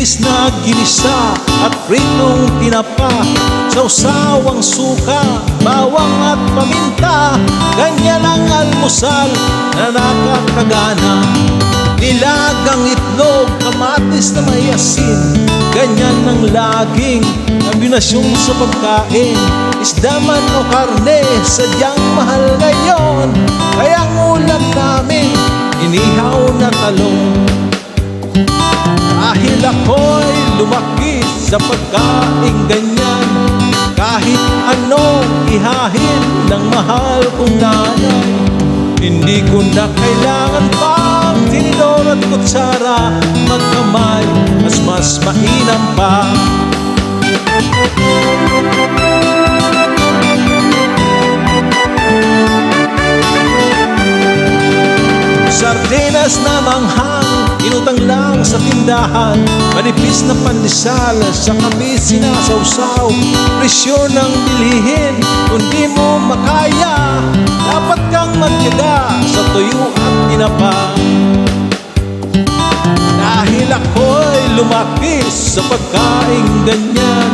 Matinis na ginisa at pritong tinapa, sausawang suka, bawang at paminta. Ganyan ang almusal na nakakagana. Nilagang itlog, kamatis na may asin, ganyan ang laging kombinasyon sa pagkain. Isda man o karne, sadyang mahal ngayon, kaya ang ulam namin, inihaw na talong. Dahil ako'y lumaki sa pagkain ganyan, kahit anong ihahin ng mahal kong nanay, hindi ko na kailangan pang tinidor at kutsara, magkamay, mas mainam pa. Sardinas na manghang, inutang lang sa tindahan, manipis na pandesal, sa kape sinasawsaw. Presyo ng bilihin, kung di mo makaya, dapat kang magtiyaga sa tuyo at tinapa. Dahil ako'y lumaki sa pagkain ganyan,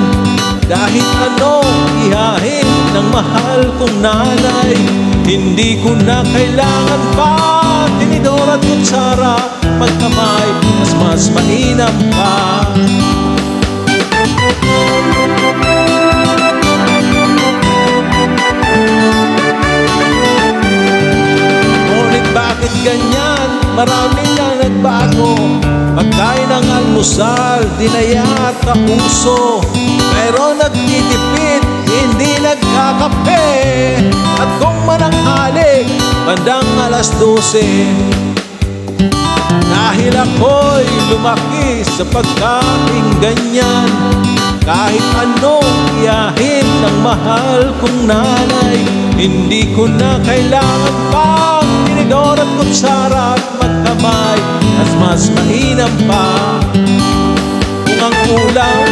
dahil anong ihahin ng mahal kong nanay, hindi ko na kailangan pa tinidor at kutsara, magkamay, mas mainam pa. Ngunit bakit ganyan? Marami na nagbago. Pagkain ng almusal, di na yata uso. Pero nagtitipid, hindi nagkakape. At kung mananghalik, bandang alas 12. Dahil ako'y lumaki sa pagkain ganyan, kahit anong iyahin ng mahal kong nanay, hindi ko na kailangan pang tinidor at kutsara at magkamay, mas mainam pa kung ang ulam